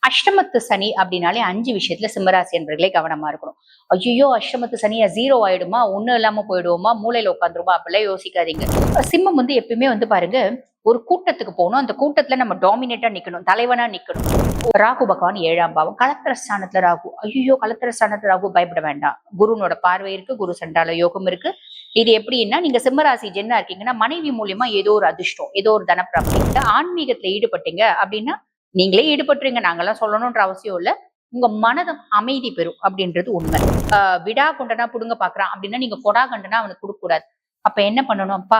அஷ்டமத்து சனி அப்படின்னாலே 5 விஷயத்துல சிம்மராசி என்பர்களே கவனமா இருக்கணும். ஐயோ அஷ்டமத்து சனியா 0 ஆயிடுமா, ஒண்ணும் இல்லாம போயிடுவோமா, மூளையில உட்காந்துருமா அப்படிலாம் யோசிக்காதீங்க. சிம்மம் எப்பயுமே பாருங்க, ஒரு கூட்டத்துக்கு போகணும், அந்த கூட்டத்துல நம்ம டாமினேட்டா நிக்கணும், தலைவனா நிக்கணும். ராகு பகவான் 7ஆம் பாவம் களத்திர ஸ்தானத்துல ராகு. ஐயோ களத்திர ஸ்தானத்துல ராகு, பயப்பட வேண்டாம். குருனோட பார்வை இருக்கு, குரு சண்டால யோகம் இருக்கு. இது எப்படின்னா, நீங்க சிம்மராசி ஜென்னா இருக்கீங்கன்னா மனைவி மூலியமா ஏதோ ஒரு அதிர்ஷ்டம், ஏதோ ஒரு தனப்பிராப்தி. ஆன்மீகத்துல ஈடுபட்டீங்க அப்படின்னா நீங்களே ஈடுபட்டுறீங்க, நாங்கெல்லாம் சொல்லணும்ன்ற அவசியம் இல்ல. உங்க மனதம் அமைதி பெறும் அப்படின்றது உண்மை. விடா கொண்டனா புடுங்க பாக்குறான் அப்படின்னா நீங்க கொடா கண்டனா அவனுக்கு கொடுக்க கூடாது. அப்ப என்ன பண்ணணும், அப்பா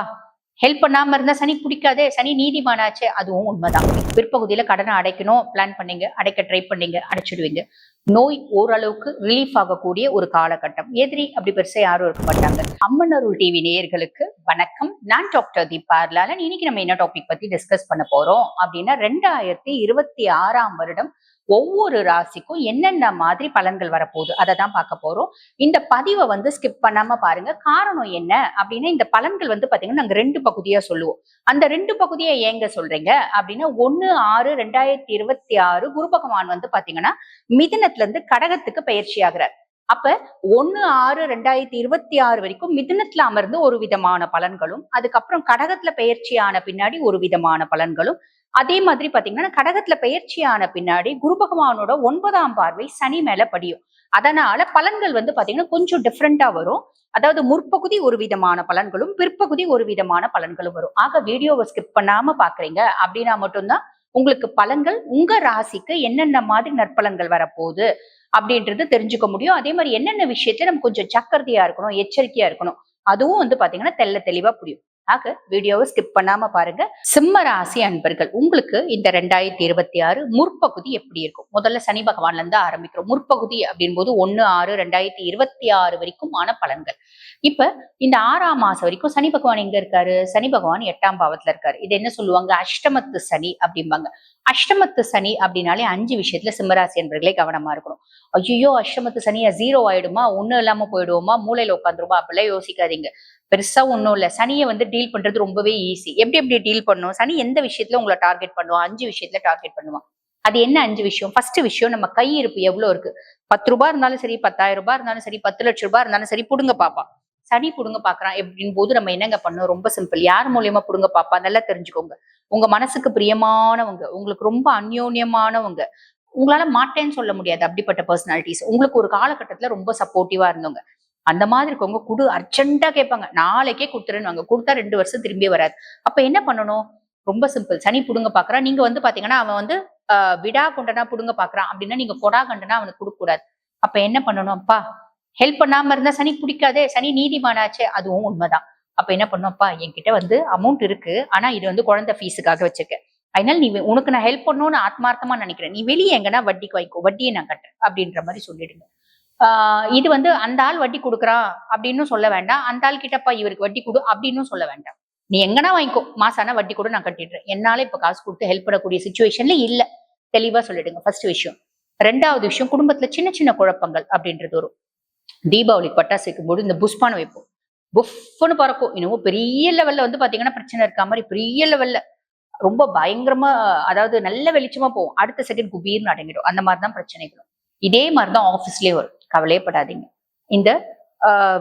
ஹெல்ப் பண்ணாம இருந்தா சனி பிடிக்காதே, சனி நீதிமானாச்சே, அதுவும் உண்மைதான். பிற்பகுதியில கடனை அடைக்கணும் பிளான் பண்ணீங்க, அடைக்க ட்ரை பண்ணீங்க, அடைச்சிடுவீங்க. நோய் ஓரளவுக்கு ரிலீஃப் ஆகக்கூடிய ஒரு காலகட்டம். எதிரி அப்படி பெருசா யாரும் இருக்க மாட்டாங்க. அம்மன் அருள் டிவி நேயர்களுக்கு வணக்கம். நான் டாக்டர் தீபா லாலன். இன்னைக்கு நம்ம என்ன டாபிக் பத்தி டிஸ்கஸ் பண்ண போறோம் அப்படின்னா, 2026ஆம் வருடம் ஒவ்வொரு ராசிக்கும் என்னென்ன மாதிரி பலன்கள் வரப்போகுது அதை தான் பார்க்க போறோம். இந்த பதிவை ஸ்கிப் பண்ணாம பாருங்க. காரணம் என்ன அப்படின்னா, இந்த பலன்கள் பாத்தீங்கன்னா நாங்க 2 பகுதியா சொல்லுவோம். அந்த 2 பகுதியை ஏங்க சொல்றீங்க அப்படின்னா, 1/6/2026 குரு பகவான் பாத்தீங்கன்னா மிதுனத்துல இருந்து கடகத்துக்கு பயிற்சி ஆகிறார். அப்ப 1/6/2026 வரைக்கும் மிதுனத்துல அமர்ந்து ஒரு விதமான பலன்களும், அதுக்கப்புறம் கடகத்துல பயிற்சியான பின்னாடி ஒரு விதமான பலன்களும், அதே மாதிரி பாத்தீங்கன்னா கடகத்துல பயிற்சியான பின்னாடி குரு பகவானோட 9ஆம் பார்வை சனி மேல படியும். அதனால பலன்கள் பாத்தீங்கன்னா கொஞ்சம் டிஃப்ரெண்டா வரும். அதாவது முற்பகுதி ஒரு விதமான பலன்களும், பிற்பகுதி ஒரு விதமான பலன்களும் வரும். ஆக வீடியோவை ஸ்கிப் பண்ணாம பாக்குறீங்க அப்படின்னா மட்டும்தான் உங்களுக்கு பலன்கள் உங்க ராசிக்கு என்னென்ன மாதிரி நற்பலன்கள் வரப்போகுது அப்படின்றது தெரிஞ்சுக்க முடியும். அதே மாதிரி என்னென்ன விஷயத்துல நம்ம கொஞ்சம் ஜாக்கிரதையா இருக்கணும், எச்சரிக்கையா இருக்கணும், அதுவும் பாத்தீங்கன்னா தெளிவா புரியும். ஆக வீடியோவை ஸ்கிப் பண்ணாம பாருங்க. சிம்ம ராசி அன்பர்கள், உங்களுக்கு இந்த 2026 முற்பகுதி எப்படி இருக்கும்? முதல்ல சனி பகவான்ல இருந்து ஆரம்பிக்கிறோம். முற்பகுதி அப்படின் போது 1/6/2026 வரைக்குமான பலன்கள். இப்ப இந்த 6ஆம் மாசம் வரைக்கும் சனி பகவான் எங்க இருக்காரு? சனி பகவான் 8ஆம் பாவத்துல இருக்காரு. இது என்ன சொல்லுவாங்க? அஷ்டமத்து சனி அப்படிம்பாங்க. அஷ்டமத்து சனி அப்படின்னாலே 5 விஷயத்துல சிம்மராசி என்பர்களே கவனமா இருக்கணும். ஐயோ அஷ்டமத்து சனியா 0 ஆயிடுமா, ஒண்ணும் இல்லாம போயிடுவோமா, மூளையில உட்காந்துருமா அப்படிலாம் யோசிக்காதீங்க. பெருசா ஒண்ணும் இல்ல. சனியை டீல் பண்றது ரொம்பவே ஈஸி. எப்படி டீல் பண்ணும்? சனி எந்த விஷயத்துல உங்களை டார்கெட் பண்ணுவோம்? 5 விஷயத்துல டார்கெட் பண்ணுவான். அது என்ன 5 விஷயம்? ஃபர்ஸ்ட் விஷயம், நம்ம கை இருப்பு எவ்வளவு இருக்கு. 10 ரூபாய் இருந்தாலும் சரி, 10,000 ரூபாய் இருந்தாலும் சரி, 10 லட்சம் ரூபாய் இருந்தாலும் சரி, புடுங்க பாப்பா. சனி புடுங்க பாக்குறான் எப்படின் போது நம்ம என்னங்க பண்ணணும்? ரொம்ப சிம்பிள். யார் மூலியமா புடுங்க பாப்பா? நல்லா தெரிஞ்சுக்கோங்க. உங்க மனசுக்கு பிரியமானவங்க, உங்களுக்கு ரொம்ப அந்யோன்யமானவங்க, உங்களால மாட்டேன்னு சொல்ல முடியாது அப்படிப்பட்ட பர்சனாலிட்டிஸ், உங்களுக்கு ஒரு காலகட்டத்துல ரொம்ப சப்போர்ட்டிவா இருந்தவங்க, அந்த மாதிரி இருக்கவங்க குடு அர்ஜென்ட்டா கேட்பாங்க. நாளைக்கே கொடுத்துருன்னு கொடுத்தா 2 வருஷம் திரும்பி வராது. அப்ப என்ன பண்ணணும்? ரொம்ப சிம்பிள். சனி புடுங்க பாக்குறான், நீங்க பாத்தீங்கன்னா அவன் விடா கொண்டனா புடுங்க பாக்குறான் அப்படின்னா நீங்க கொடா கண்டனா அவனுக்கு கொடுக்க கூடாது. அப்ப என்ன பண்ணணும்? அப்பா ஹெல்ப் பண்ணாம இருந்தா சனி பிடிக்காதே, சனி நீதிமானாச்சே, அதுவும் உண்மைதான். அப்ப என்ன பண்ணும்? அப்பா என்கிட்ட அமௌண்ட் இருக்கு, ஆனா இது குழந்தை ஃபீஸுக்காக வச்சிருக்கேன், அதனால நீ உனக்கு நான் ஹெல்ப் பண்ணணும்னு ஆத்மார்த்தமா நினைக்கிறேன், நீ வெளியே எங்கன்னா வட்டிக்கு வாங்கிக்கோ, வட்டியை நான் கட்டுறேன் அப்படின்ற மாதிரி சொல்லிடுங்க. இது அந்த ஆள் வட்டி கொடுக்குறான் அப்படின்னு சொல்ல வேண்டாம். அந்த ஆள் கிட்டப்பா இவருக்கு வட்டி கொடு அப்படின்னு சொல்ல வேண்டாம். நீ எங்கன்னா வாங்கிக்கோ, மாசானா வட்டி கூட நான் கட்டிடுறேன், என்னால இப்ப காசு கொடுத்து ஹெல்ப் பண்ணக்கூடிய சிச்சுவேஷன்ல இல்ல, தெளிவா சொல்லிடுங்க. ஃபர்ஸ்ட் விஷயம். 2வது விஷயம், குடும்பத்துல சின்ன சின்ன குழப்பங்கள் அப்படின்றது வரும். தீபாவளிக்கு பட்டாசு வைக்கும் போது இந்த புஷ்பான வைப்போம், புஃப்னு பறக்கும். இன்னமும் பெரிய லெவல்ல பாத்தீங்கன்னா பிரச்சனை இருக்கா மாதிரி பெரிய லெவல்ல ரொம்ப பயங்கரமா, அதாவது நல்ல வெளிச்சமா போகும், அடுத்த செகண்ட் குபீர்னு அடங்கிடும். அந்த மாதிரிதான் பிரச்சனைகளும். இதே மாதிரிதான் ஆபீஸ்லயே வரும். கவலையப்படாதீங்க. இந்த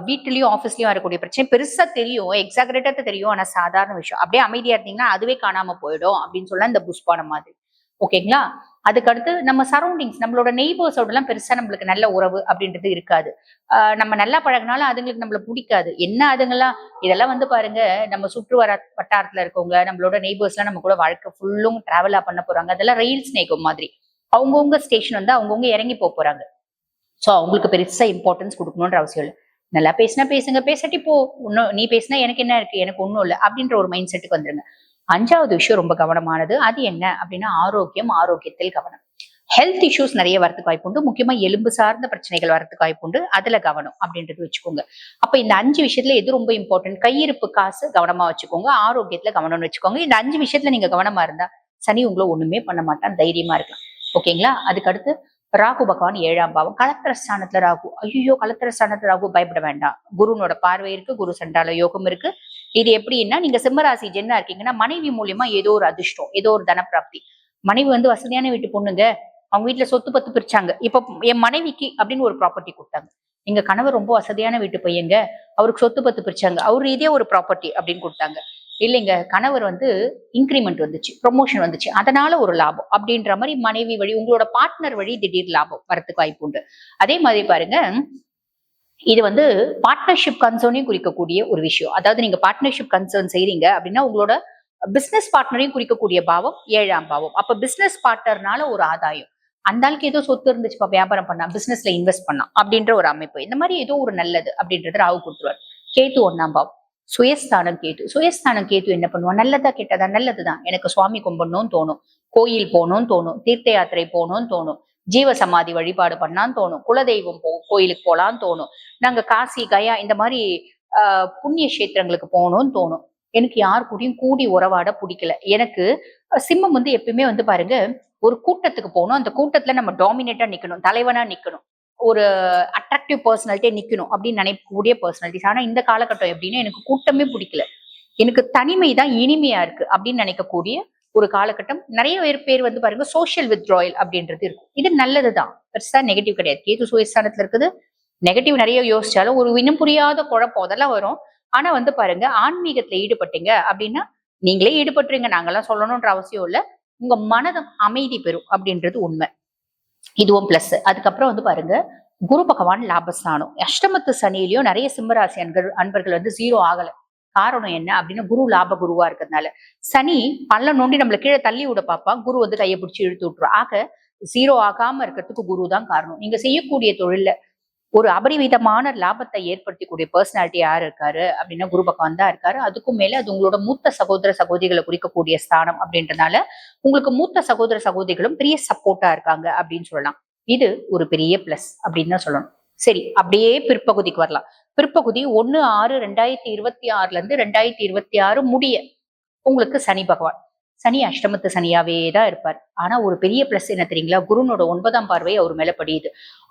வீட்டுலயும் ஆபீஸ்லயும் வரக்கூடிய பிரச்சனை பெருசா தெரியும், எக்ஸாகரேட்டா தெரியும், ஆனா சாதாரண விஷயம். அப்படியே அமைதியா இருந்தீங்கன்னா அதுவே காணாம போயிடும் அப்படின்னு சொல்ல இந்த புஷ்பான மாதிரி. ஓகேங்களா? அதுக்கடுத்து நம்ம சரௌண்டிங்ஸ், நம்மளோட நெய்பர்ஸோட எல்லாம் பெருசா நம்மளுக்கு நல்ல உறவு அப்படின்றது இருக்காது. நம்ம நல்லா பழகினாலும் அதுங்களுக்கு நம்மள பிடிக்காது. என்ன அதுங்கெல்லாம் இதெல்லாம் பாருங்க, நம்ம சுற்று வட்டாரத்துல இருக்கவங்க, நம்மளோட நெய்பர்ஸ் எல்லாம் நம்ம கூட வாழ்க்கை ஃபுல்லும் டிராவலா பண்ண போறாங்க. அதெல்லாம் ரயில் ஸ்னேகம் மாதிரி. அவங்கவுங்க ஸ்டேஷன் அவங்கவுங்க இறங்கி போறாங்க. சோ அவங்களுக்கு பெருசா இம்பார்ட்டன்ஸ் கொடுக்கணும்ன்ற அவசியம் இல்லை. நல்லா பேசினா பேசுங்க, பேசட்டி போ, ஒன்னும் நீ பேசினா எனக்கு என்ன இருக்கு, எனக்கு ஒண்ணும் இல்லை அப்படின்ற ஒரு மைண்ட் செட்டுக்கு வந்துருங்க. 5வது விஷயம் ரொம்ப கவனமானது. அது என்ன அப்படின்னா ஆரோக்கியம், ஆரோக்கியத்தில் கவனம். ஹெல்த் இஷ்யூஸ் நிறைய வரதுக்கு வாய்ப்புண்டு. முக்கியமா எலும்பு சார்ந்த பிரச்சனைகள் வரதுக்கு வாய்ப்புண்டு. அதுல கவனம் அப்படின்றது வச்சுக்கோங்க. அப்ப இந்த 5 விஷயத்துல எது ரொம்ப இம்பார்ட்டன்ட்? கையிருப்பு காசு கவனமா வச்சுக்கோங்க, ஆரோக்கியத்துல கவனம்னு வச்சுக்கோங்க. இந்த 5 விஷயத்துல நீங்க கவனமா இருந்தா சனி உங்களை ஒண்ணுமே பண்ண மாட்டான், தைரியமா இருக்கலாம். ஓகேங்களா? அதுக்கடுத்து ராகு பகவான் 7ஆம் பாவம் களத்திர ஸ்தானத்துல ராகு. ஐயோ களத்திர ஸ்தானத்துல ராகு, பயப்பட வேண்டாம். குருனோட பார்வை இருக்கு, குரு சண்டால யோகம் இருக்கு. இது எப்படின்னா, நீங்க சிம்மராசி ஜென்னா இருக்கீங்கன்னா மனைவி மூலியமா ஏதோ ஒரு அதிர்ஷ்டம், ஏதோ ஒரு தனப்பிராப்தி. மனைவி வசதியான வீட்டு பொண்ணுங்க, அவங்க வீட்டுல சொத்து பத்து பிரிச்சாங்க. இப்ப என் மனைவிக்கு அப்படின்னு ஒரு ப்ராப்பர்ட்டி கொடுத்தாங்க. எங்க கணவர் ரொம்ப வசதியான வீட்டு பையங்க, அவருக்கு சொத்து பத்து பிரிச்சாங்க, அவர் இதே ஒரு ப்ராப்பர்ட்டி அப்படின்னு கொடுத்தாங்க. இல்லைங்க, கணவர் வந்து இன்கிரிமெண்ட் வந்துச்சு, ப்ரொமோஷன் வந்துச்சு, அதனால ஒரு லாபம் அப்படின்ற மாதிரி மனைவி வழி, உங்களோட பார்ட்னர் வழி திடீர் லாபம் வரத்துக்கு வாய்ப்பு உண்டு. அதே மாதிரி பாருங்க, இது வந்து பார்ட்னர்ஷிப் கன்சர்னையும் குறிக்கக்கூடிய ஒரு விஷயம். அதாவது நீங்க பார்ட்னர்ஷிப் கன்சர்ன் செய்றீங்க அப்படின்னா உங்களோட பிசினஸ் பார்ட்னரையும் குறிக்கக்கூடிய பாவம் 7ஆம் பாவம். அப்ப பிசினஸ் பார்ட்னர்னால ஒரு ஆதாயம், அந்த ஆளுக்கு ஏதோ சொத்து இருந்துச்சுப்பா, வியாபாரம் பண்ணா, பிசினஸ்ல இன்வெஸ்ட் பண்ணா அப்படின்ற ஒரு அமைப்பு, இந்த மாதிரி ஏதோ ஒரு நல்லது அப்படின்றது ராகு கொடுத்துருவார். கேத்து 1ஆம் பாவம், சுயஸ்தானம் கேத்து. சுயஸ்தானம் கேத்து என்ன பண்ணுவான்? நல்லதா கெட்டதா? நல்லதுதான். எனக்கு சுவாமி கும்பிடணும்னு தோணும், கோயில் போகணும்னு தோணும், தீர்த்த யாத்திரை போகணும்னு தோணும், ஜீவ சமாதி வழிபாடு பண்ணான்னு தோணும், குலதெய்வம் கோயிலுக்கு போலான்னு தோணும், நாங்க காசி கயா இந்த மாதிரி புண்ணிய கஷேத்திரங்களுக்கு போகணும்னு தோணும். எனக்கு யார் கூடயும் கூடி உறவாட பிடிக்கல. எனக்கு சிம்மம் வந்து எப்பயுமே வந்து பாருங்க, ஒரு கூட்டத்துக்கு போகணும், அந்த கூட்டத்துல நம்ம டாமினேட்டா நிக்கணும், தலைவனா நிக்கணும், ஒரு அட்ராக்டிவ் பர்சனாலிட்டியே நிக்கணும் அப்படின்னு நினைக்கக்கூடிய பர்சனாலிட்டிஸ். ஆனா இந்த காலகட்டம் எப்படின்னா, எனக்கு கூட்டமே பிடிக்கல, எனக்கு தனிமை தான் இனிமையா இருக்கு அப்படின்னு நினைக்கக்கூடிய ஒரு காலகட்டம். நிறைய பேர் வந்து பாருங்க சோஷியல் வித்ட்ராயல் அப்படின்றது இருக்கும். இது நல்லதுதான், பெருசா நெகட்டிவ் கிடையாது. கேது சுயஸ்தானத்துல இருக்குது, நெகட்டிவ் நிறைய யோசிச்சாலும் ஒரு இனம் புரியாத குழப்பம் அதெல்லாம் வரும். ஆனா வந்து பாருங்க, ஆன்மீகத்துல ஈடுபட்டீங்க அப்படின்னா, நீங்களே ஈடுபட்டுறீங்க, நாங்கெல்லாம் சொல்லணும்ன்ற அவசியம் இல்ல, உங்க மனதம் அமைதி பெறும் அப்படின்றது உண்மை. இதுவும் பிளஸ். அதுக்கப்புறம் வந்து பாருங்க, குரு பகவான் லாபஸ்தானம். அஷ்டமத்து சனியிலையும் நிறைய சிம்மராசி அன்பர்கள் வந்து 0 ஆகல. காரணம் என்ன அப்படின்னா, குரு லாப குருவா இருக்கிறதுனால. சனி பல்ல நோண்டி நம்மள கீழே தள்ளி விட பார்ப்பான், குரு வந்து கையை பிடிச்சி இழுத்து விட்டுரும். ஆக 0 ஆகாம இருக்கிறதுக்கு குரு தான் காரணம். நீங்க செய்யக்கூடிய தொழில்ல ஒரு அபரிவிதமான லாபத்தை ஏற்படுத்தக்கூடிய பர்சனாலிட்டி யார் இருக்காரு அப்படின்னா, குரு பகவான் தான் இருக்காரு. அதுக்கும் மேல அது உங்களோட மூத்த சகோதர சகோதரிகளை குறிக்கக்கூடிய ஸ்தானம் அப்படின்றதுனால உங்களுக்கு மூத்த சகோதர சகோதரிகளும் பெரிய சப்போர்ட்டா இருக்காங்க அப்படின்னு சொல்லலாம். இது ஒரு பெரிய பிளஸ் அப்படின்னு தான் சொல்லணும். சரி, அப்படியே பிற்பகுதிக்கு வரலாம். பிற்பகுதி 1/6/2026 இருந்து 2026 முடிய உங்களுக்கு சனி பகவான், சனி அஷ்டமத்து சனியாவே தான் இருப்பார். ஆனா ஒரு பெரிய பிளஸ் என்ன தெரியுங்களா? குருனோட 9ஆம் பார்வை அவர் மேல படியுது.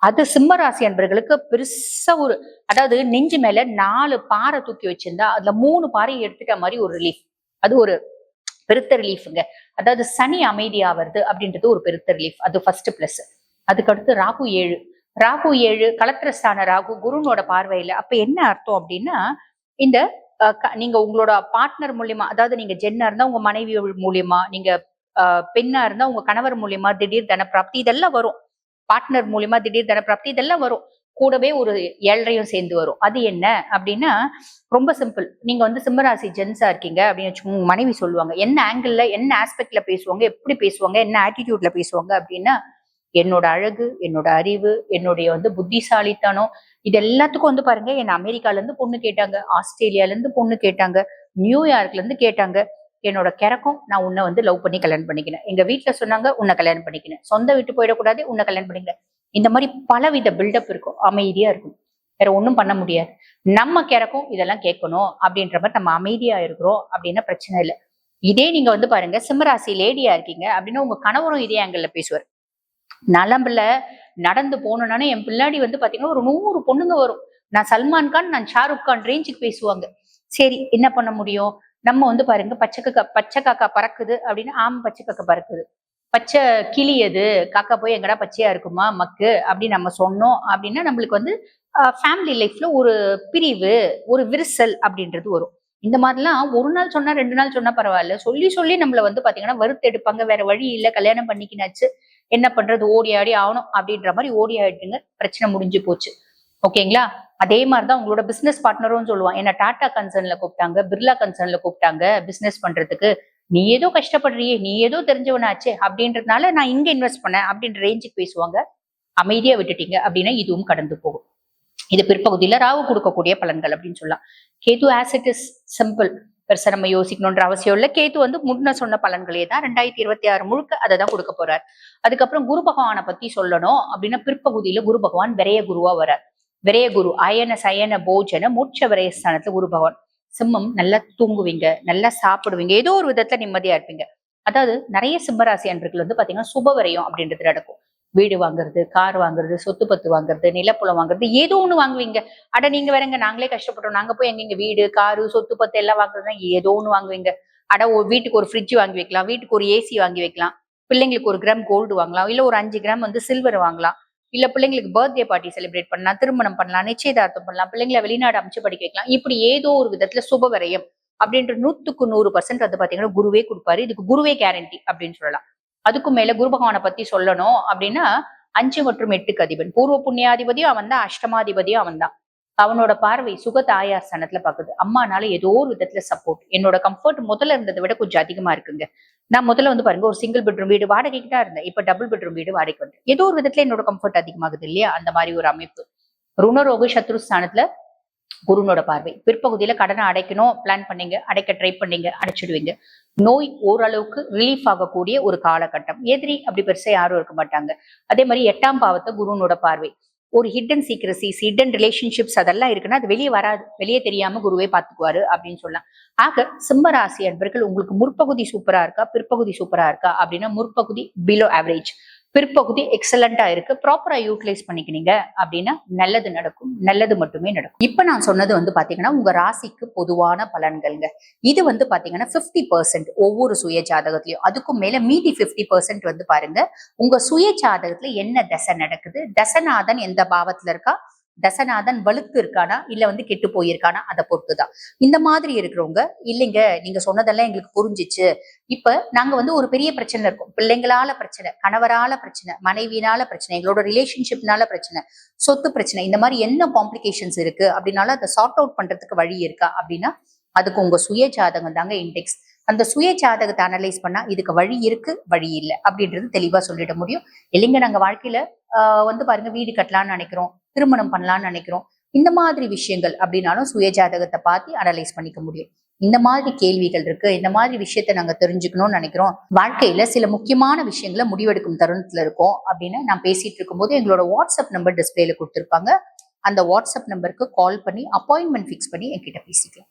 அது சிம்ம ராசி அன்பர்களுக்கு பெருசா ஒரு, அதாவது நெஞ்சு மேல 4 பாறை தூக்கி வச்சிருந்தா அதுல 3 பாறையை எடுத்துட்ட மாதிரி ஒரு ரிலீஃப். அது ஒரு பெருத்த ரிலீஃப்ங்க. அதாவது சனி அமைதியா வருது அப்படின்றது ஒரு பெருத்த ரிலீஃப். அது ஃபர்ஸ்ட் பிளஸ். அதுக்கடுத்து ராகு 7, ராகு 7 கலத்திரஸ்தான ராகு குருனோட பார்வையில. அப்ப என்ன அர்த்தம் அப்படின்னா, இந்த நீங்க உங்களோட பார்ட்னர் மூலியமா, அதாவது நீங்க ஜென்னா இருந்தா உங்க மனைவி மூலியமா, நீங்க பெண்ணா இருந்தா உங்க கணவர் மூலியமா திடீர் தனப்பிராப்தி இதெல்லாம் வரும். பார்ட்னர் மூலியமா திடீர் தனப்பிராப்தி இதெல்லாம் வரும். கூடவே ஒரு 7ஐயும் சேர்ந்து வரும். அது என்ன அப்படின்னா, ரொம்ப சிம்பிள். நீங்க வந்து சிம்மராசி ஜென்ஸா இருக்கீங்க அப்படின்னு வச்சுக்கோங்க, உங்க மனைவி சொல்லுவாங்க, என்ன ஆங்கிள், என்ன ஆஸ்பெக்ட்ல பேசுவாங்க, எப்படி பேசுவாங்க, என்ன ஆட்டிடியூட்ல பேசுவாங்க அப்படின்னா, என்னோட அழகு, என்னோட அறிவு, என்னுடைய வந்து புத்திசாலித்தனம், இது எல்லாத்துக்கும் வந்து பாருங்க, என்ன அமெரிக்கால இருந்து பொண்ணு கேட்டாங்க, ஆஸ்திரேலியால இருந்து பொண்ணு கேட்டாங்க, நியூயார்க்ல இருந்து கேட்டாங்க. என்னோட கிறக்கம், நான் உன்னை வந்து லவ் பண்ணி கல்யாணம் பண்ணிக்கினேன். எங்க வீட்டுல சொன்னாங்க உன்னை கல்யாணம் பண்ணிக்கினேன், சொந்த விட்டு போயிடக்கூடாது, உன்னை கல்யாணம் பண்ணிக்கிறேன். இந்த மாதிரி பலவித பில்டப் இருக்கும். அமைதியா இருக்கும், வேற ஒண்ணும் பண்ண முடியாது. நம்ம கிறக்கம் இதெல்லாம் கேட்கணும் அப்படின்ற மாதிரி நம்ம அமைதியா இருக்கிறோம் அப்படின்னா பிரச்சனை இல்லை. இதே நீங்க வந்து பாருங்க சிம்மராசி லேடியா இருக்கீங்க அப்படின்னா, உங்க கணவரும் இதே ஆங்கிள் பேசுவார். நலம்புல நடந்து போனோம்னானே என் பின்னாடி வந்து பாத்தீங்கன்னா ஒரு 100 பொண்ணுங்க வரும். நான் சல்மான் கான், நான் ஷாருக் கான் ரேஞ்சுக்கு பேசுவாங்க. சரி, என்ன பண்ண முடியும்? நம்ம வந்து பாருங்க, பச்சை காக்கா பறக்குது அப்படின்னா, பச்சை காக்கா பறக்குது, பச்சை கிளி எது, காக்கா போய் எங்கடா பச்சையா இருக்குமா மக்கு அப்படின்னு நம்ம சொன்னோம் அப்படின்னா, நம்மளுக்கு வந்து ஃபேமிலி லைஃப்ல ஒரு பிரிவு, ஒரு விரிசல் அப்படின்றது வரும். இந்த மாதிரிலாம் ஒரு நாள் சொன்னா 2 நாள் சொன்னா பரவாயில்ல, சொல்லி சொல்லி நம்மள வந்து பாத்தீங்கன்னா வறுத்து எடுப்பாங்க. வேற வழி இல்ல, கல்யாணம் பண்ணிக்கினாச்சு, என்ன பண்றது, ஓடி ஆடி ஆகணும் அப்படின்ற மாதிரி ஓடி ஆயிட்டுங்க, பிரச்சனை முடிஞ்சு போச்சு. ஓகேங்களா? அதே மாதிரிதான் உங்களோட பிசினஸ் பார்ட்னரும் சொல்லுவான், என்ன டாடா கன்சர்ன்ல கூப்பிட்டாங்க, பிர்லா கன்சர்ன்ல கூப்பிட்டாங்க பிசினஸ் பண்றதுக்கு, நீ ஏதோ கஷ்டப்படுறியே, நீ ஏதோ தெரிஞ்சவனாச்சே அப்படின்றதுனால நான் இங்க இன்வெஸ்ட் பண்ணேன் அப்படின்ற ரேஞ்சுக்கு பேசுவாங்க. அமைதியா விட்டுட்டீங்க அப்படின்னா இதுவும் கடந்து போகும். இது பிற்பகுதியில ராகு கொடுக்கக்கூடிய பலன்கள் அப்படின்னு சொல்லலாம். Ketu as it is simple, பெருசா நம்ம யோசிக்கணும்ன்ற அவசியம் இல்ல. கேது வந்து முன்ன சொன்ன பலன்களே தான் 2026 முழுக்க அதை தான் கொடுக்க போறார். அதுக்கப்புறம் குரு பகவானை பத்தி சொல்லணும் அப்படின்னா, பிற்பகுதியில குரு பகவான் விரைய குருவா வரார். விரைய குரு அயன சயன போஜன மோட்ச விரயஸ்தானத்துல குரு பகவான். சிம்மம், நல்லா தூங்குவீங்க, நல்லா சாப்பிடுவீங்க, ஏதோ ஒரு விதத்துல நிம்மதியா இருப்பீங்க. அதாவது நிறைய சிம்மராசி அன்பர்கள் வந்து பாத்தீங்கன்னா சுப விரயம் அப்படின்றது நடக்கும். வீடு வாங்குறது, கார் வாங்குறது, சொத்து பத்து வாங்குறது, நிலப்புலம் வாங்குறது, ஏதோ ஒண்ணு வாங்குவீங்க. அட நீங்க வேறங்க, நாங்களே கஷ்டப்பட்டோம், நாங்க போய் எங்க வீடு காரு சொத்து பத்து எல்லாம் வாங்குறதுனா ஏதோ ஒண்ணு வாங்குவீங்க. அட வீட்டுக்கு ஒரு ஃப்ரிட்ஜ் வாங்கி வைக்கலாம், வீட்டுக்கு ஒரு ஏசி வாங்கி வைக்கலாம், பிள்ளைங்களுக்கு 1 கிராம் கோல்டு வாங்கலாம், இல்ல ஒரு 5 கிராம் வந்து சில்வர் வாங்கலாம், இல்ல பிள்ளைங்களுக்கு பர்த்டே பார்ட்டி செலிப்ரேட் பண்ணலாம், திருமணம் பண்ணலாம், நிச்சயதார்த்தம் பண்ணலாம், பிள்ளைங்களை வெளிநாடு அமைச்சு படிக்க வைக்கலாம். இப்படி ஏதோ ஒரு விதத்துல சுப விரயம் அப்படின்ற 100க்கு 100% வந்து பாத்தீங்கன்னா குருவே கொடுப்பாரு. இதுக்கு குருவே கேரண்டி அப்படின்னு சொல்லலாம். அதுக்கும் மேல குரு பகவானை பத்தி சொல்லணும் அப்படின்னா 5 மற்றும் 8க்கு அதிபன், பூர்வ புண்ணியாதிபதியும் அவன் தான், அஷ்டமாதிபதியும் அவன் தான். அவனோட பார்வை சுக தாயார் ஸ்தானத்துல பாக்குது. அம்மானால ஏதோ ஒரு விதத்துல சப்போர்ட். என்னோட கம்ஃபர்ட் முதல்ல இருந்ததை விட கொஞ்சம் அதிகமா இருக்குங்க. நான் முதல்ல வந்து பாருங்க ஒரு சிங்கிள் பெட்ரூம் வீடு வாடகைக்கு தான் இருந்தேன். இப்ப டபுள் பெட்ரூம் வீடு வாடகைக்கு வந்து ஏதோ ஒரு விதத்துல என்னோட கம்ஃபர்ட் அதிகமாகுது இல்லையா? அந்த மாதிரி ஒரு அமைப்பு. ருணரோக சத்ரு ஸ்தானத்துல குருனோட பார்வை. பிற்பகுதியில கடனை அடைக்கணும் பிளான் பண்ணீங்க, அடைக்க ட்ரை பண்ணீங்க, அடைச்சிடுவீங்க. நோய் ஓரளவுக்கு ரிலீஃப் ஆகக்கூடிய ஒரு காலகட்டம். எதிரி அப்படி பெருசா யாரும் இருக்க மாட்டாங்க. அதே மாதிரி 8ஆம் பாவத்தை குருனோட பார்வை. ஒரு ஹிடன் சீக்ரசிஸ், ஹிடன் ரிலேஷன்ஷிப்ஸ் அதெல்லாம் இருக்குன்னா அது வெளியே வராது, வெளியே தெரியாம குருவே பாத்துக்குவாரு அப்படின்னு சொல்லலாம். ஆக சிம்ம ராசி அன்பர்கள், உங்களுக்கு முற்பகுதி சூப்பரா இருக்கா, பிற்பகுதி சூப்பரா இருக்கா அப்படின்னா முற்பகுதி பிலோ ஆவரேஜ், பிற்பகுதி எக்ஸலண்டா இருக்கு. ப்ராப்பரா யூட்டிலைஸ் பண்ணிக்கினீங்க அப்படின்னா நல்லது நடக்கும், நல்லது மட்டுமே நடக்கும். இப்ப நான் சொன்னது வந்து பாத்தீங்கன்னா உங்க ராசிக்கு பொதுவான பலன்கள்ங்க. இது வந்து பாத்தீங்கன்னா 50% ஒவ்வொரு சுய ஜாதகத்திலயும். அதுக்கும் மேல மீதி 50% வந்து பாருங்க உங்க சுய ஜாதகத்துல என்ன தசை நடக்குது, தசநாதன் எந்த பாவத்துல இருக்கா, தசநாதன் வலுத்து இருக்கானா இல்ல வந்து கெட்டு போயிருக்கானா அதை பொறுத்துதான். இந்த மாதிரி இருக்கிறவங்க இல்லைங்க நீங்க சொன்னதெல்லாம் எங்களுக்கு புரிஞ்சிச்சு, இப்ப நாங்க வந்து ஒரு பெரிய பிரச்சனை இருக்கும், பிள்ளைங்களால பிரச்சனை, கணவரால பிரச்சனை, மனைவினால பிரச்சனை, எங்களோட ரிலேஷன்ஷிப்னால பிரச்சனை, சொத்து பிரச்சனை, இந்த மாதிரி என்ன காம்ப்ளிகேஷன்ஸ் இருக்கு அப்படின்னாலும் அதை சார்ட் அவுட் பண்றதுக்கு வழி இருக்கா அப்படின்னா அதுக்கு உங்க சுய ஜாதகம் தாங்க இண்டெக்ஸ். அந்த சுய ஜாதகத்தை அனலைஸ் பண்ணா இதுக்கு வழி இருக்கு, வழி இல்லை அப்படின்றது தெளிவா சொல்லிட முடியும். இல்லைங்க நாங்க வாழ்க்கையில வந்து பாருங்க வீடு கட்டலாம்னு நினைக்கிறோம், திருமணம் பண்ணலாம்னு நினைக்கிறோம், இந்த மாதிரி விஷயங்கள் அப்படின்னாலும் சுய ஜாதகத்தை பார்த்து அனலைஸ் பண்ணிக்க முடியும். இந்த மாதிரி கேள்விகள் இருக்கு, இந்த மாதிரி விஷயத்த நாங்க தெரிஞ்சுக்கணும்னு நினைக்கிறோம், வாழ்க்கையில சில முக்கியமான விஷயங்களை முடிவெடுக்கும் தருணத்துல இருக்கோம் அப்படின்னு நான் பேசிட்டு இருக்கும்போது எங்களோட வாட்ஸ்அப் நம்பர் டிஸ்பிளேல கொடுத்துருப்பாங்க. அந்த வாட்ஸ்அப் நம்பருக்கு கால் பண்ணி அப்பாயின்மெண்ட் ஃபிக்ஸ் பண்ணி என்கிட்ட பேசிக்கலாம்.